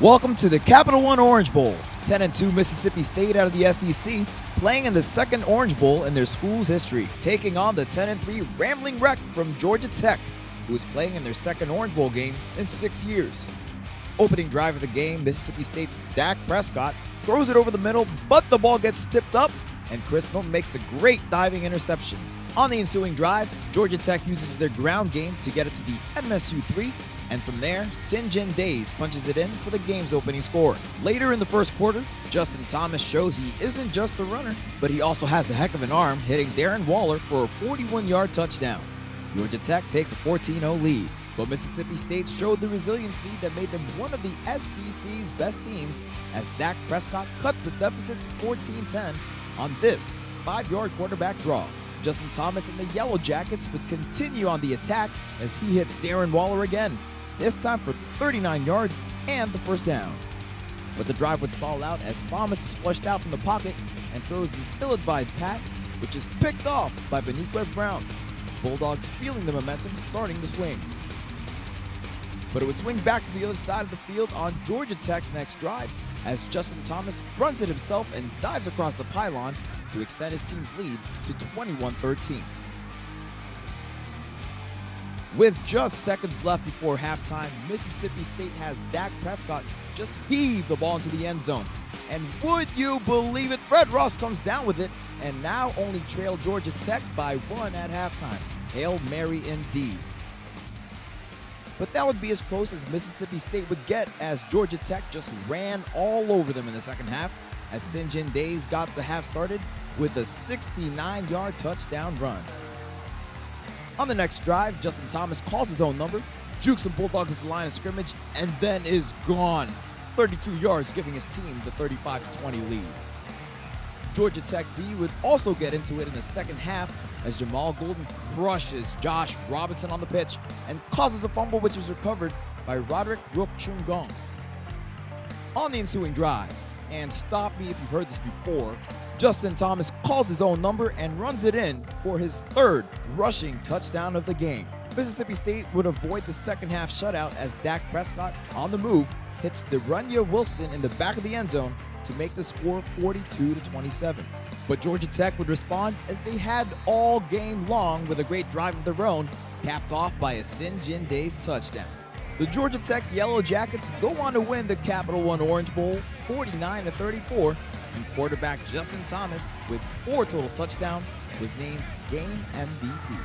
Welcome to the Capital One Orange Bowl. 10-2 Mississippi State out of the SEC, playing in the second Orange Bowl in their school's history, taking on the 10-3 Rambling Wreck from Georgia Tech, who is playing in their second Orange Bowl game in 6 years. Opening drive of the game, Mississippi State's Dak Prescott throws it over the middle, but the ball gets tipped up, and Chris Milton makes the great diving interception. On the ensuing drive, Georgia Tech uses their ground game to get it to the MSU 3, and from there, St. Days punches it in for the game's opening score. Later in the first quarter, Justin Thomas shows he isn't just a runner, but he also has a heck of an arm, hitting Darren Waller for a 41-yard touchdown. Georgia Tech takes a 14-0 lead, but Mississippi State showed the resiliency that made them one of the SEC's best teams as Dak Prescott cuts the deficit to 14-10 on this 5-yard quarterback draw. Justin Thomas and the Yellow Jackets would continue on the attack as he hits Darren Waller again, this time for 39 yards and the first down. But the drive would stall out as Thomas is flushed out from the pocket and throws the ill-advised pass, which is picked off by Beniquez Brown. Bulldogs feeling the momentum starting to swing. But it would swing back to the other side of the field on Georgia Tech's next drive as Justin Thomas runs it himself and dives across the pylon to extend his team's lead to 21-13. With just seconds left before halftime, Mississippi State has Dak Prescott just heave the ball into the end zone. And would you believe it, Fred Ross comes down with it and now only trail Georgia Tech by 1 at halftime. Hail Mary indeed. But that would be as close as Mississippi State would get as Georgia Tech just ran all over them in the second half as St. Days got the half started with a 69-yard touchdown run. On the next drive, Justin Thomas calls his own number, jukes some Bulldogs at the line of scrimmage, and then is gone. 32 yards, giving his team the 35-20 lead. Georgia Tech D would also get into it in the second half as Jamal Golden crushes Josh Robinson on the pitch and causes a fumble which is recovered by Roderick Rook-Chung-Gong. On the ensuing drive, and stop me if you've heard this before, Justin Thomas calls his own number and runs it in for his third rushing touchdown of the game. Mississippi State would avoid the second half shutout as Dak Prescott, on the move, hits De'Runnya Wilson in the back of the end zone to make the score 42-27. But Georgia Tech would respond as they had all game long with a great drive of their own, capped off by a St. Days touchdown. The Georgia Tech Yellow Jackets go on to win the Capital One Orange Bowl 49-34, and quarterback Justin Thomas, with 4 total touchdowns, was named game MVP.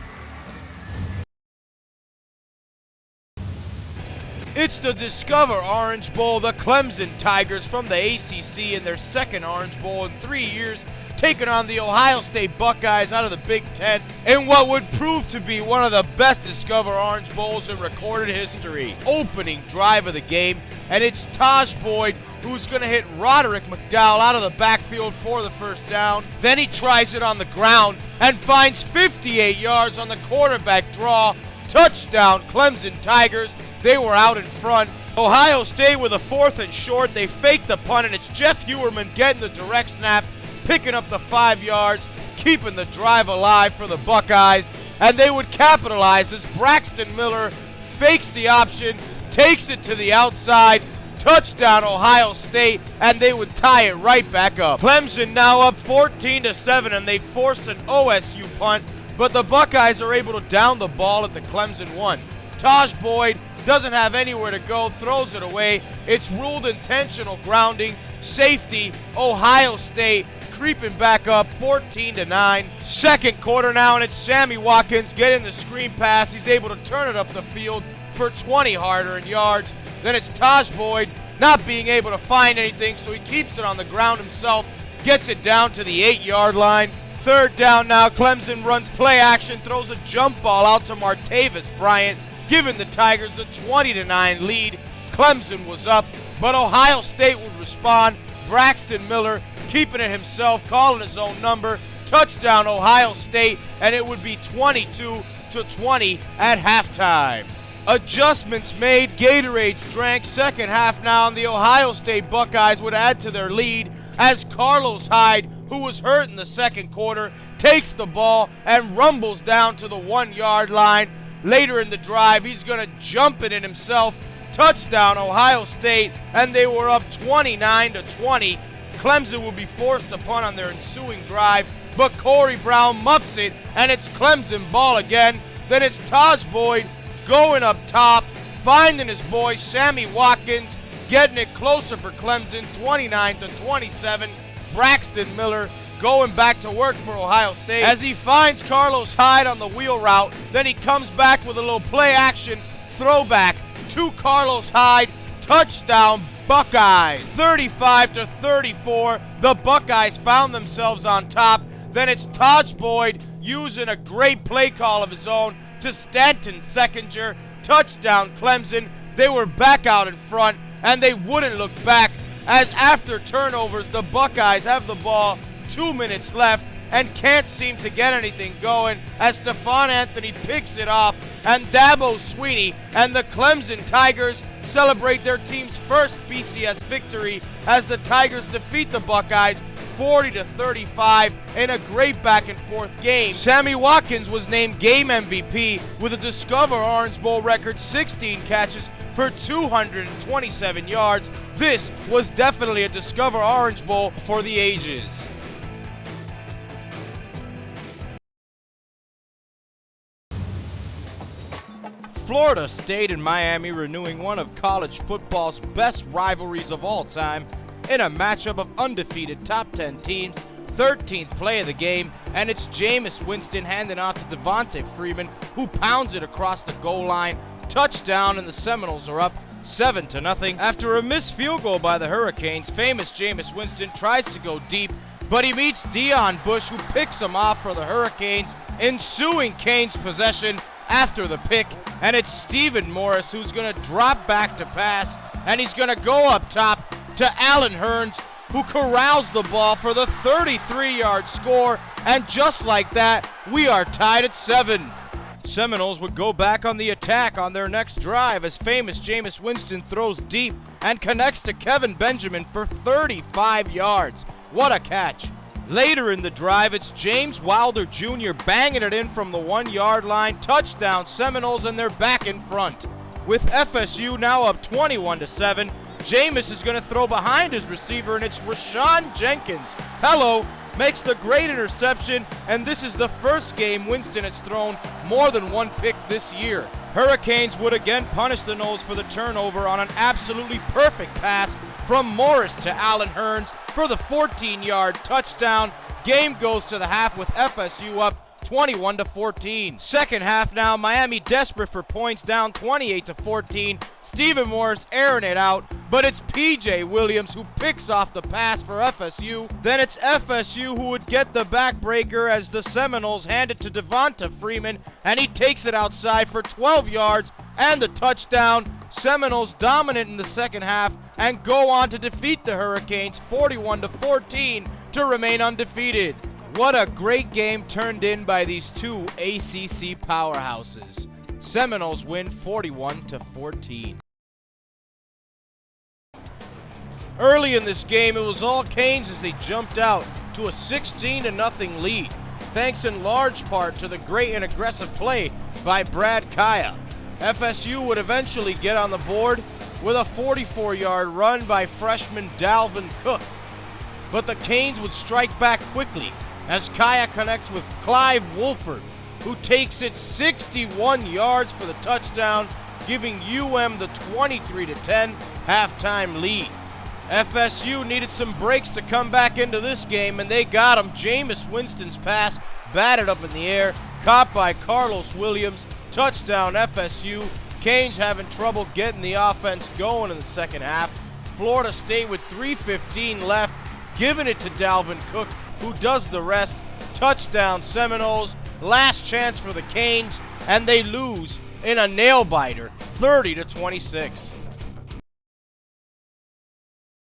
It's the Discover Orange Bowl. The Clemson Tigers from the ACC in their second Orange Bowl in 3 years, taking on the Ohio State Buckeyes out of the Big Ten in what would prove to be one of the best Discover Orange Bowls in recorded history. Opening drive of the game, and it's Taj Boyd who's going to hit Roderick McDowell out of the backfield for the first down. Then he tries it on the ground and finds 58 yards on the quarterback draw. Touchdown, Clemson Tigers. They were out in front. Ohio State with a 4th and short. They fake the punt, and it's Jeff Hewerman getting the direct snap, picking up the 5 yards, keeping the drive alive for the Buckeyes. And they would capitalize as Braxton Miller fakes the option, takes it to the outside. Touchdown Ohio State, and they would tie it right back up. Clemson now up 14-7, and they forced an OSU punt, but the Buckeyes are able to down the ball at the Clemson 1. Taj Boyd doesn't have anywhere to go, throws it away. It's ruled intentional grounding. Safety, Ohio State creeping back up 14-9. Second quarter now, and it's Sammy Watkins getting the screen pass. He's able to turn it up the field for 20 hard-earned yards. Then it's Taj Boyd not being able to find anything, so he keeps it on the ground himself, gets it down to the 8-yard line. Third down now, Clemson runs play action, throws a jump ball out to Martavis Bryant, giving the Tigers the 20-9 lead. Clemson was up, but Ohio State would respond. Braxton Miller keeping it himself, calling his own number. Touchdown Ohio State, and it would be 22-20 at halftime. Adjustments made, Gatorades drank. Second half now, and the Ohio State Buckeyes would add to their lead as Carlos Hyde, who was hurt in the second quarter, takes the ball and rumbles down to the 1-yard line. Later in the drive, he's going to jump it in himself, touchdown Ohio State, and they were up 29-20. Clemson would be forced to punt on their ensuing drive, but Corey Brown muffs it, and it's Clemson ball again. Then it's Taj Boyd going up top, finding his boy Sammy Watkins, getting it closer for Clemson, 29-27. Braxton Miller going back to work for Ohio State as he finds Carlos Hyde on the wheel route. Then he comes back with a little play action throwback to Carlos Hyde. Touchdown Buckeyes. 35-34. The Buckeyes found themselves on top. Then it's Taj Boyd using a great play call of his own to Stanton Seconder. Touchdown Clemson. They were back out in front, and they wouldn't look back, as after turnovers, the Buckeyes have the ball, 2 minutes left, and can't seem to get anything going as Stephon Anthony picks it off, and Dabo Swinney and the Clemson Tigers celebrate their team's first BCS victory as the Tigers defeat the Buckeyes 40-35 in a great back and forth game. Sammy Watkins was named game MVP with a Discover Orange Bowl record 16 catches for 227 yards. This was definitely a Discover Orange Bowl for the ages. Florida State and Miami renewing one of college football's best rivalries of all time in a matchup of undefeated top 10 teams. 13th play of the game, and it's Jameis Winston handing off to Devontae Freeman, who pounds it across the goal line. Touchdown, and the Seminoles are up 7-0. After a missed field goal by the Hurricanes, famous Jameis Winston tries to go deep, but he meets Deion Bush, who picks him off for the Hurricanes. Ensuing Canes possession after the pick, and it's Stephen Morris who's going to drop back to pass, and he's going to go up top to Allen Hurns, who corrals the ball for the 33-yard score, and just like that, we are tied at 7. Seminoles would go back on the attack on their next drive as famous Jameis Winston throws deep and connects to Kevin Benjamin for 35 yards. What a catch. Later in the drive, it's James Wilder Jr. banging it in from the 1-yard line. Touchdown Seminoles, and they're back in front. With FSU now up 21-7, Jameis is going to throw behind his receiver, and it's Rashawn Jenkins. Hello. Makes the great interception, and this is the first game Winston has thrown more than one pick this year. Hurricanes would again punish the Noles for the turnover on an absolutely perfect pass from Morris to Allen Hurns for the 14-yard touchdown. Game goes to the half with FSU up 21-14. Second half now, Miami desperate for points, down 28-14. Stephen Morris airing it out, but it's P.J. Williams who picks off the pass for FSU. Then it's FSU who would get the backbreaker as the Seminoles hand it to Devonta Freeman, and he takes it outside for 12 yards and the touchdown. Seminoles dominant in the second half and go on to defeat the Hurricanes 41-14 to remain undefeated. What a great game turned in by these two ACC powerhouses. Seminoles win 41-14. Early in this game, it was all Canes as they jumped out to a 16-0 lead, thanks in large part to the great and aggressive play by Brad Kaya. FSU would eventually get on the board with a 44-yard run by freshman Dalvin Cook, but the Canes would strike back quickly as Kaya connects with Clive Wolford, who takes it 61 yards for the touchdown, giving UM the 23-10 halftime lead. FSU needed some breaks to come back into this game, and they got him. Jameis Winston's pass batted up in the air, caught by Carlos Williams. Touchdown FSU. Canes having trouble getting the offense going in the second half. Florida State with 3:15 left, giving it to Dalvin Cook, who does the rest. Touchdown Seminoles. Last chance for the Canes, and they lose in a nail-biter, 30-26.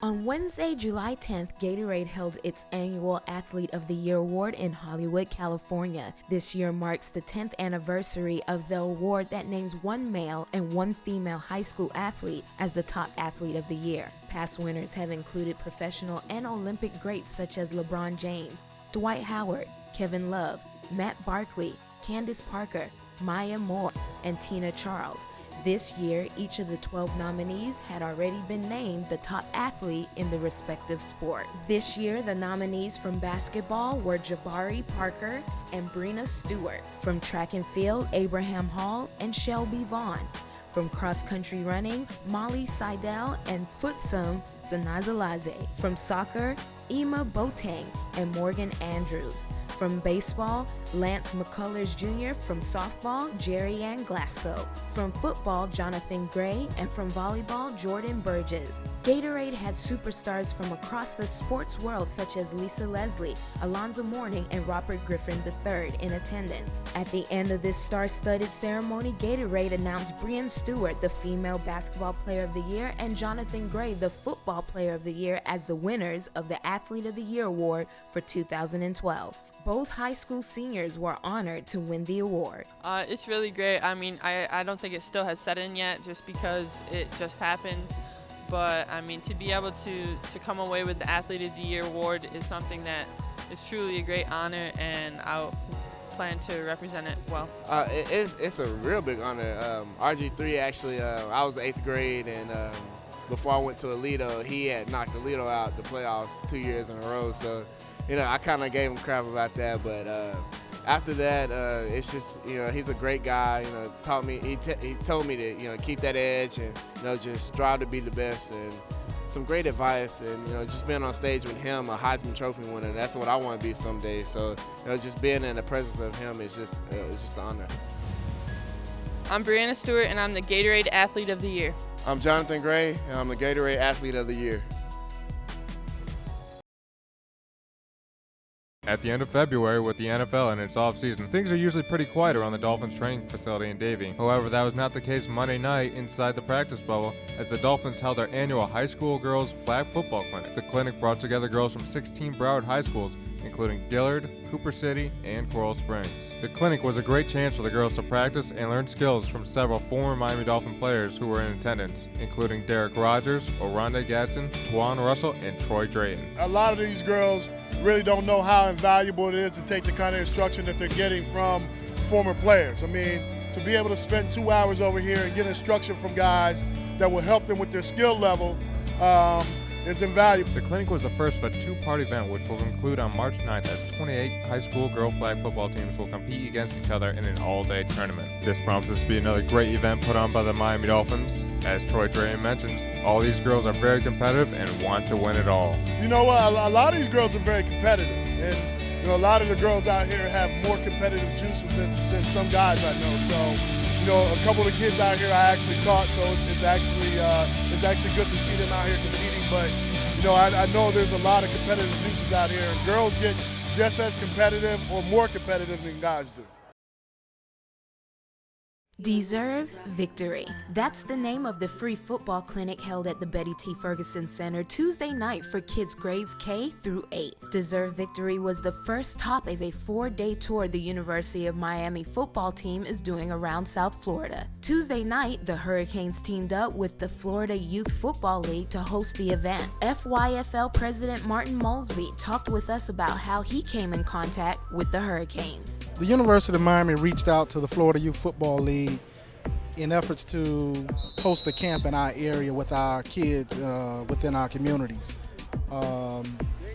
On Wednesday, July 10th, Gatorade held its annual Athlete of the Year award in Hollywood, California. This year marks the 10th anniversary of the award that names one male and one female high school athlete as the top athlete of the year. Past winners have included professional and Olympic greats such as LeBron James, Dwight Howard, Kevin Love, Matt Barkley, Candace Parker, Maya Moore, and Tina Charles. This year, each of the 12 nominees had already been named the top athlete in the respective sport. This year, the nominees from basketball were Jabari Parker and Brina Stewart. From track and field, Abraham Hall and Shelby Vaughn. From cross-country running, Molly Seidel and Footsum Zanazalaze. From soccer, Ema Boateng and Morgan Andrews. From baseball, Lance McCullers Jr. From softball, Jerry Ann Glasgow. From football, Jonathan Gray. And from volleyball, Jordan Burgess. Gatorade had superstars from across the sports world such as Lisa Leslie, Alonzo Mourning, and Robert Griffin III in attendance. At the end of this star-studded ceremony, Gatorade announced Breann Stewart, the female basketball player of the year, and Jonathan Gray, the football player of the year, as the winners of the Athlete of the Year award for 2012. Both high school seniors were honored to win the award. It's really great. I mean, I don't think it still has set in yet just because it just happened. But, I mean, to be able to come away with the Athlete of the Year award is something that is truly a great honor, and I plan to represent it well. It's a real big honor. RG3 actually, I was 8th grade, and before I went to Aledo, he had knocked Aledo out the playoffs 2 years in a row. So, I kind of gave him crap about that, but after that, it's just, he's a great guy. He told me to, keep that edge and, just strive to be the best, and some great advice. And, just being on stage with him, a Heisman Trophy winner, that's what I want to be someday. So, just being in the presence of him is just, it's just an honor. I'm Brianna Stewart, and I'm the Gatorade Athlete of the Year. I'm Jonathan Gray, and I'm the Gatorade Athlete of the Year. At the end of February, with the NFL in its off-season, things are usually pretty quiet around the Dolphins training facility in Davie. However, that was not the case Monday night inside the practice bubble, as the Dolphins held their annual high school girls flag football clinic. The clinic brought together girls from 16 Broward high schools, including Dillard, Cooper City, and Coral Springs. The clinic was a great chance for the girls to practice and learn skills from several former Miami Dolphin players who were in attendance, including Derek Rogers, Oronde Gaston, Tuan Russell, and Troy Drayton. A lot of these girls really don't know how invaluable it is to take the kind of instruction that they're getting from former players. I mean, to be able to spend 2 hours over here and get instruction from guys that will help them with their skill level is invaluable. The clinic was the first of a two-part event which will conclude on March 9th as 28 high school girl flag football teams will compete against each other in an all-day tournament. This promises to be another great event put on by the Miami Dolphins. As Troy Drayton mentions, all these girls are very competitive and want to win it all. You know what? A lot of these girls are very competitive, and a lot of the girls out here have more competitive juices than some guys I know. So, a couple of the kids out here I actually taught, so it's actually good to see them out here competing. But I know there's a lot of competitive juices out here, and girls get just as competitive or more competitive than guys do. Deserve Victory. That's the name of the free football clinic held at the Betty T. Ferguson Center Tuesday night for kids grades K through 8. Deserve Victory was the first stop of a 4-day tour the University of Miami football team is doing around South Florida. Tuesday night, the Hurricanes teamed up with the Florida Youth Football League to host the event. FYFL President Martin Molesby talked with us about how he came in contact with the Hurricanes. The University of Miami reached out to the Florida Youth Football League in efforts to host a camp in our area with our kids within our communities.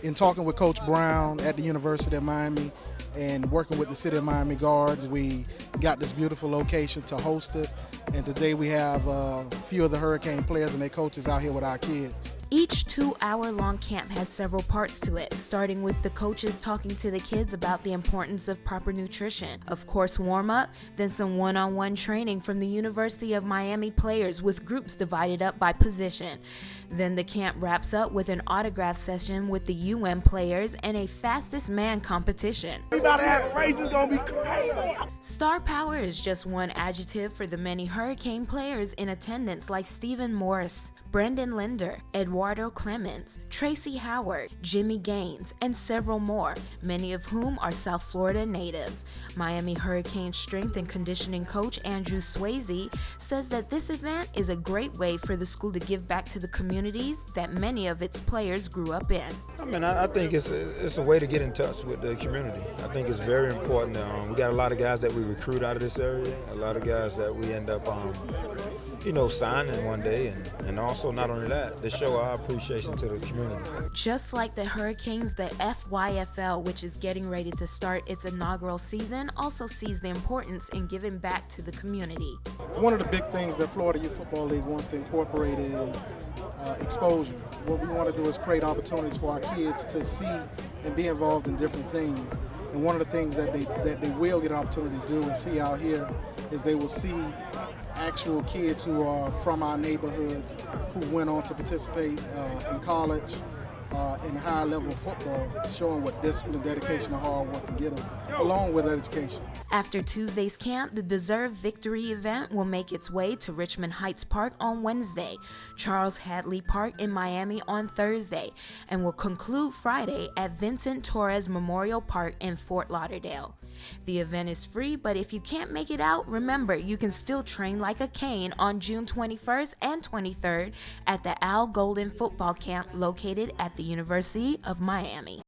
In talking with Coach Brown at the University of Miami and working with the City of Miami Guards, we got this beautiful location to host it. And today we have a few of the Hurricane players and their coaches out here with our kids. Each 2-hour-long camp has several parts to it, starting with the coaches talking to the kids about the importance of proper nutrition. Of course, warm-up, then some one-on-one training from the University of Miami players with groups divided up by position. Then the camp wraps up with an autograph session with the UM players and a fastest man competition. We about to have a race, it's gonna be crazy. Star power is just one adjective for the many Hurricane players in attendance like Stephen Morris, Brendan Linder, Eduardo Clemens, Tracy Howard, Jimmy Gaines, and several more, many of whom are South Florida natives. Miami Hurricane strength and conditioning coach Andrew Swayze says that this event is a great way for the school to give back to the communities that many of its players grew up in. I think it's a way to get in touch with the community. I think it's very important. We got a lot of guys that we recruit out of this area, a lot of guys that we end up signing one day, and also not only that, to show our appreciation to the community. Just like the Hurricanes, the FYFL, which is getting ready to start its inaugural season, also sees the importance in giving back to the community. One of the big things that Florida Youth Football League wants to incorporate is exposure. What we want to do is create opportunities for our kids to see and be involved in different things. And one of the things that they will get an opportunity to do and see out here is they will see actual kids who are from our neighborhoods who went on to participate in college, in higher level football, showing what discipline, dedication, and hard work can get them, along with education. After Tuesday's camp, the Deserve Victory event will make its way to Richmond Heights Park on Wednesday, Charles Hadley Park in Miami on Thursday, and will conclude Friday at Vincent Torres Memorial Park in Fort Lauderdale. The event is free, but if you can't make it out, remember you can still train like a cane on June 21st and 23rd at the Al Golden Football Camp located at the University of Miami.